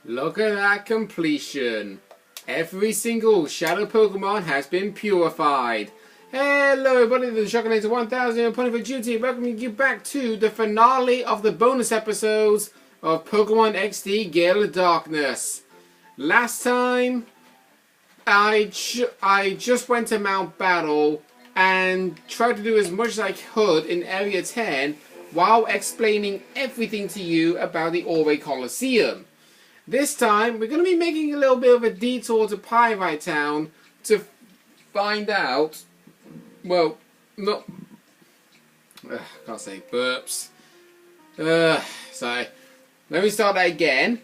Look at that completion. Every single shadow Pokemon has been purified. Hello everybody, this is Shockinator 1000 reporting for duty, welcoming you back to the finale of the bonus episodes of Pokemon XD Gale of Darkness. Last time, I just went to Mount Battle and tried to do as much as I could in Area 10 while explaining everything to you about the Orway Coliseum. This time, we're going to be making a little bit of a detour to Pyrite Town to find out, well, not, can't say burps. Sorry. Let me start that again.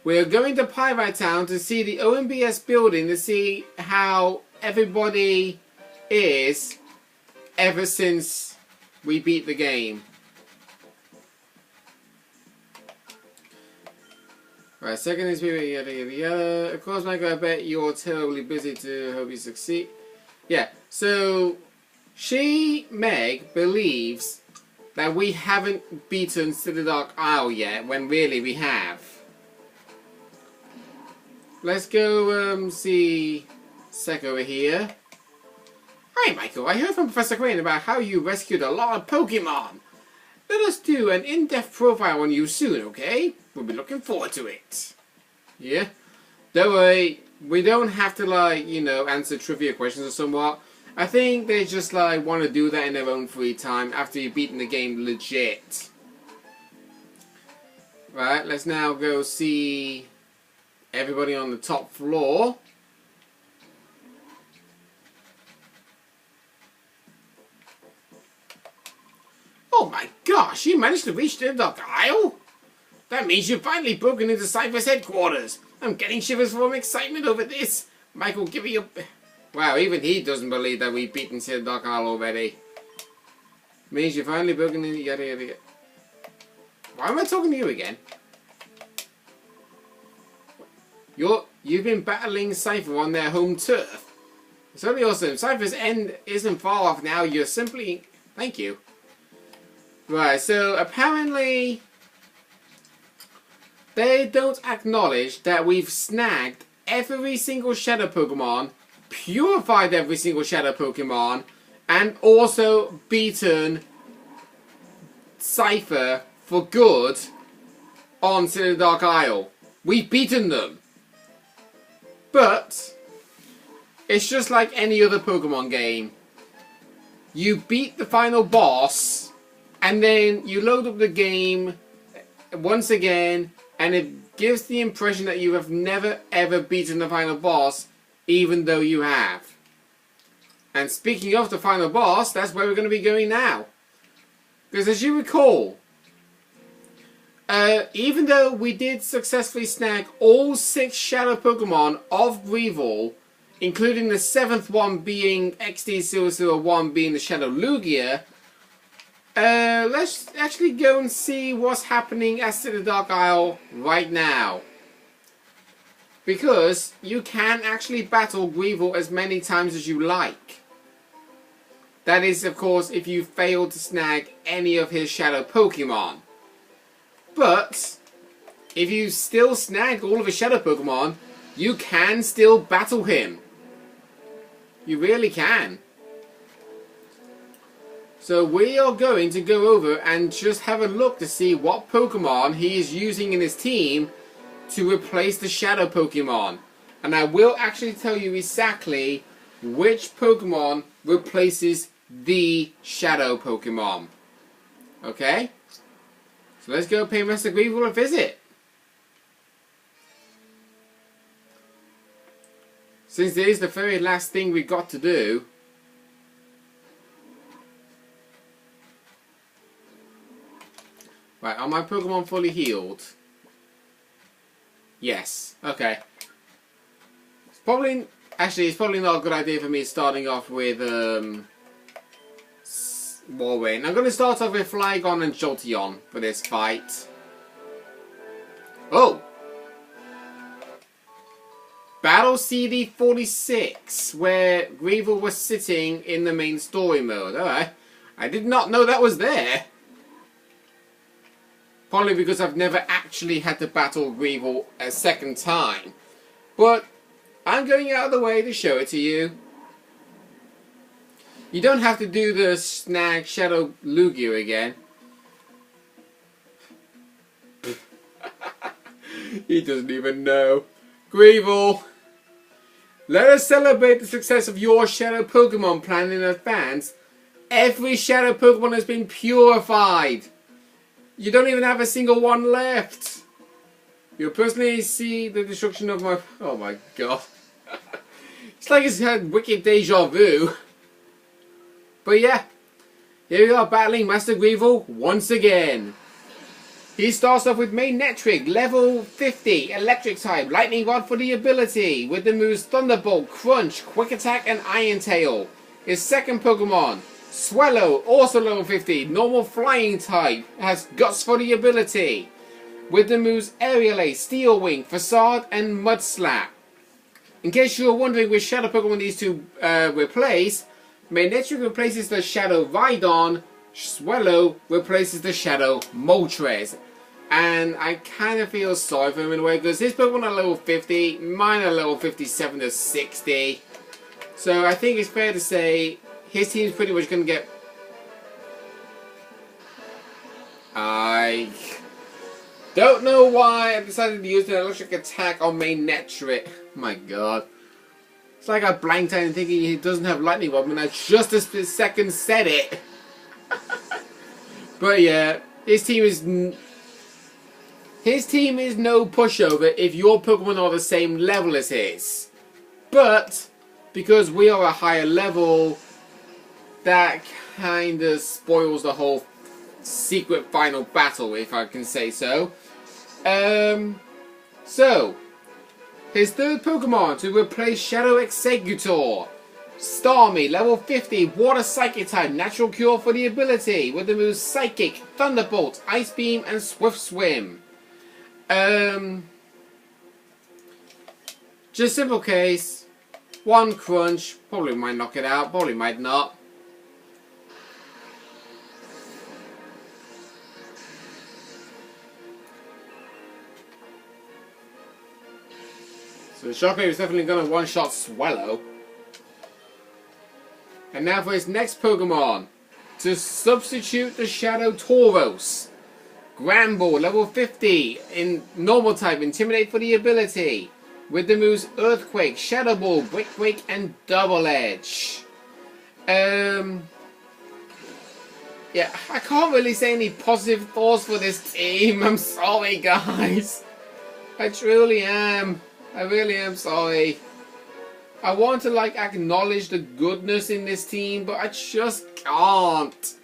We're going to Pyrite Town to see the OMBS building to see how everybody is ever since we beat the game. Right, second is yada yada yada. Of course, Michael, I bet you're terribly busy to hope you succeed. Yeah, so Meg believes that we haven't beaten City Dark Isle yet, when really we have. Let's go see Sek over here. Hi Michael, I heard from Professor Crane about how you rescued a lot of Pokemon. Let us do an in-depth profile on you soon, okay? We'll be looking forward to it. Yeah? Don't worry, we don't have to, like, you know, answer trivia questions or somewhat. I think they just, like, want to do that in their own free time after you've beaten the game legit. Right, let's now go see everybody on the top floor. Oh my gosh, you managed to reach the Dark Isle? That means you've finally broken into Cypher's headquarters. I'm getting shivers from excitement over this. Michael, give me a... Wow, even he doesn't believe that we've beaten the Dark Isle already. Means you've finally broken into... Yada yada yada. Why am I talking to you again? You've been battling Cypher on their home turf. It's really awesome. Cypher's end isn't far off now. You're simply... Thank you. Right, so apparently they don't acknowledge that we've snagged every single Shadow Pokemon, purified every single Shadow Pokemon, and also beaten Cypher for good on City Dark Isle. We've beaten them. But it's just like any other Pokemon game. You beat the final boss, and then you load up the game once again, and it gives the impression that you have never ever beaten the final boss, even though you have. And speaking of the final boss, that's where we're going to be going now. Because as you recall, even though we did successfully snag all 6 Shadow Pokemon of Weevil, including the 7th one being XD001 being the Shadow Lugia, let's actually go and see what's happening at City Dark Isle right now. Because you can actually battle Weevil as many times as you like. That is, of course, if you fail to snag any of his Shadow Pokemon. But if you still snag all of his Shadow Pokemon, you can still battle him. You really can. So we are going to go over and just have a look to see what Pokemon he is using in his team to replace the Shadow Pokemon. And I will actually tell you exactly which Pokemon replaces the Shadow Pokemon. Okay? So let's go pay Master Weevil a visit. Since it is the very last thing we got to do. Right, are my Pokemon fully healed? Yes. Okay. It's probably not a good idea for me starting off with Warwing. I'm going to start off with Flygon and Jolteon for this fight. Oh! Battle CD 46, where Weevil was sitting in the main story mode. Alright. I did not know that was there. Probably because I've never actually had to battle Weevil a second time. But I'm going out of the way to show it to you. You don't have to do the snag Shadow Lugia again. He doesn't even know. Weevil, let us celebrate the success of your Shadow Pokemon plan in advance. Every Shadow Pokemon has been purified. You don't even have a single one left. You'll personally see the destruction of my... Oh my god. It's like it's had wicked deja vu. But yeah, here we are battling Master Weevil once again. He starts off with Magnetric, level 50, Electric type, Lightning Rod for the ability, with the moves Thunderbolt, Crunch, Quick Attack and Iron Tail. His second Pokemon, Swallow, also level 50, normal Flying type, has Guts for the ability, with the moves Aerial Ace, Steel Wing, Facade and Mud Slap. In case you were wondering which Shadow Pokemon these two replace, Magnetric replaces the Shadow Rhydon, Swallow replaces the Shadow Moltres. And I kind of feel sorry for him in a way, because his Pokemon are level 50, mine are level 57 to 60. So I think it's fair to say his team's pretty much going to get... I don't know why I decided to use an electric attack on Magnetric. My god. It's like I blanked out and thinking he doesn't have Lightning Rod when I just a second said it. But yeah, his team is no pushover if your Pokemon are the same level as his. But because we are a higher level, that kind of spoils the whole secret final battle, if I can say so. So his third Pokemon to replace Shadow Executor, Starmie, level 50, Water Psychic type, natural cure for the ability, with the moves Psychic, Thunderbolt, Ice Beam, and Swift Swim. Just simple case, one crunch, probably might knock it out, probably might not. So the Shockwave is definitely going to one-shot Swallow. And now for his next Pokemon. To substitute the Shadow Tauros. Granbull, level 50, in normal type, Intimidate for the ability. With the moves Earthquake, Shadow Ball, Brick Break, and Double Edge. Yeah, I can't really say any positive thoughts for this team. I'm sorry, guys. I truly am. I really am sorry. I want to like acknowledge the goodness in this team, but I just can't.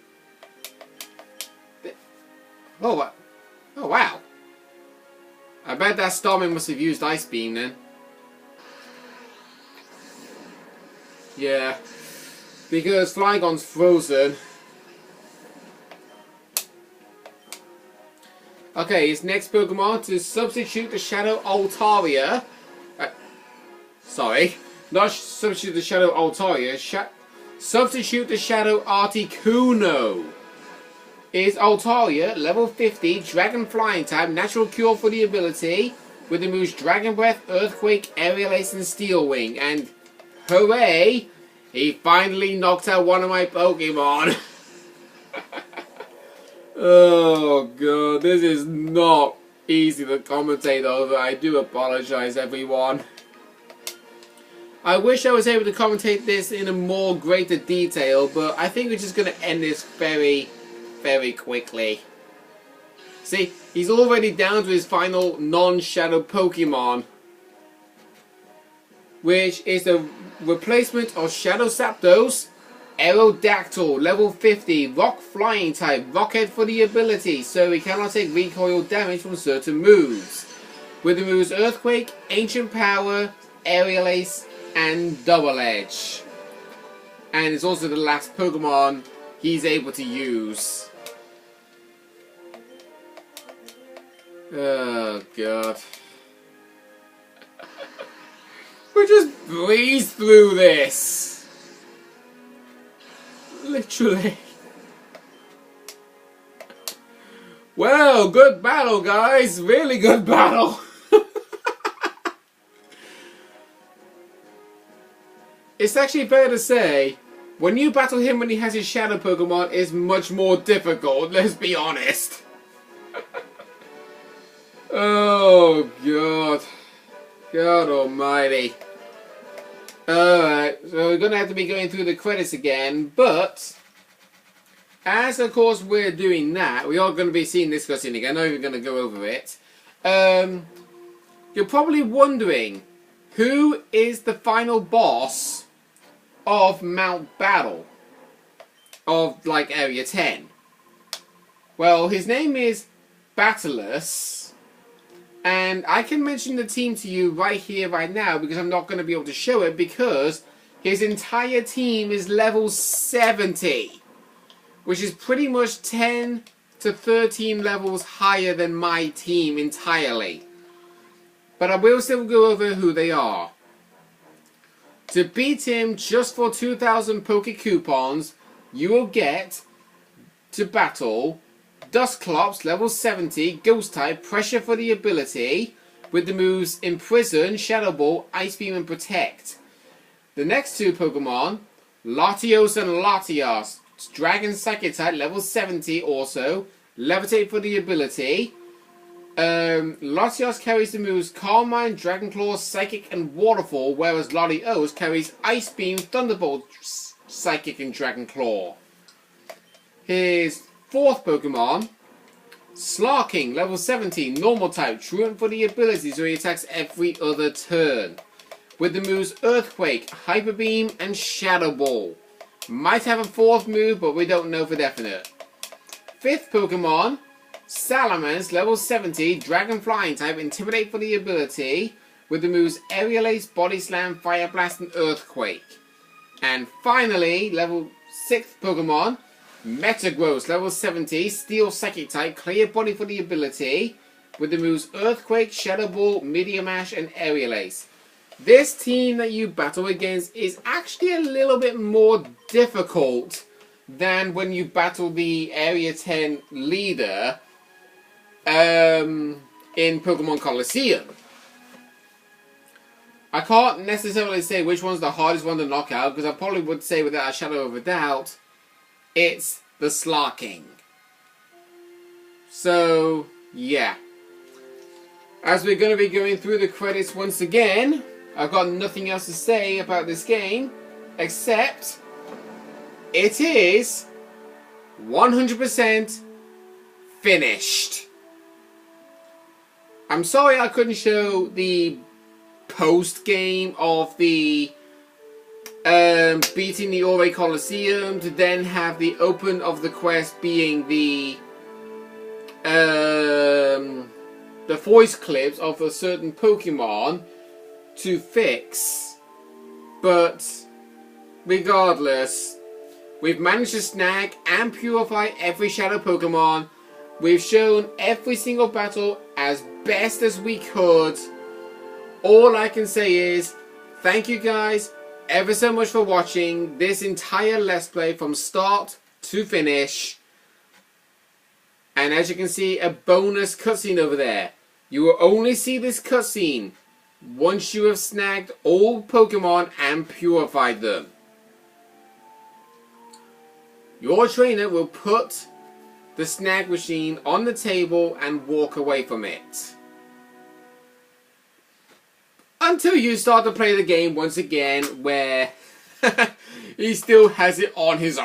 Oh, oh wow. I bet that Starmie must have used Ice Beam then. Yeah, because Flygon's frozen. Okay, his next Pokemon to substitute the Shadow Altaria. Sorry, not substitute the Shadow Altaria. Substitute the Shadow Articuno. Is Altaria, level 50, Dragon Flying type, natural cure for the ability, with the moves Dragon Breath, Earthquake, Aerial Ace, and Steel Wing. And hooray! He finally knocked out one of my Pokemon. Oh god, this is not easy to commentate over. I do apologize, everyone. I wish I was able to commentate this in a more greater detail, but I think we're just going to end this very quickly. See, he's already down to his final non-Shadow Pokemon, which is the replacement of Shadow Zapdos, Aerodactyl, level 50, Rock Flying type, Rockhead for the ability, so he cannot take recoil damage from certain moves. With the moves Earthquake, Ancient Power, Aerial Ace, and Double Edge. And it's also the last Pokemon he's able to use. Oh god. We just breeze through this. Literally. Well, good battle, guys. Really good battle. It's actually fair to say, when you battle him when he has his shadow Pokemon, it's much more difficult, let's be honest. Oh, God. God almighty. Alright, so we're going to have to be going through the credits again, but as of course we're doing that, we are going to be seeing this cutscene again. I know we're going to go over it. You're probably wondering, who is the final boss of Mount Battle? Of, like, Area 10? Well, his name is Batalus, and I can mention the team to you right here, right now, because I'm not going to be able to show it, because his entire team is level 70. Which is pretty much 10 to 13 levels higher than my team entirely. But I will still go over who they are. To beat him just for 2,000 Poke Coupons, you will get to battle Dusclops, level 70, Ghost type, Pressure for the ability, with the moves Imprison, Shadow Ball, Ice Beam and Protect. The next two Pokemon, Latios and Latias. Dragon Psychic type, level 70 also. Levitate for the ability. Latios carries the moves Calm Mind, Dragon Claw, Psychic and Waterfall, whereas Latios carries Ice Beam, Thunderbolt, Psychic and Dragon Claw. His fourth Pokemon, Slarking, level 70, Normal type, Truant for the ability, so he attacks every other turn. With the moves Earthquake, Hyper Beam and Shadow Ball. Might have a fourth move, but we don't know for definite. Fifth Pokemon, Salamence, level 70, Dragon Flying type, Intimidate for the ability, with the moves Aerial Ace, Body Slam, Fire Blast, and Earthquake. And finally, level 6th Pokemon, Metagross, level 70, Steel Psychic type, Clear Body for the ability, with the moves Earthquake, Shadow Ball, Medium Ash, and Aerial Ace. This team that you battle against is actually a little bit more difficult than when you battle the Area 10 leader in Pokemon Coliseum. I can't necessarily say which one's the hardest one to knock out, because I probably would say without a shadow of a doubt, it's the Slarking. So, yeah. As we're going to be going through the credits once again, I've got nothing else to say about this game, except it is 100% finished. I'm sorry I couldn't show the post-game of the beating the Ore Coliseum, to then have the open of the quest being the voice clips of a certain Pokemon to fix, but regardless, we've managed to snag and purify every shadow Pokemon. We've shown every single battle as best as we could. All I can say is thank you guys ever so much for watching this entire Let's Play from start to finish. And as you can see, a bonus cutscene over there. You will only see this cutscene once you have snagged all Pokemon and purified them. Your trainer will put the snag machine on the table and walk away from it. Until you start to play the game once again, where he still has it on his arm.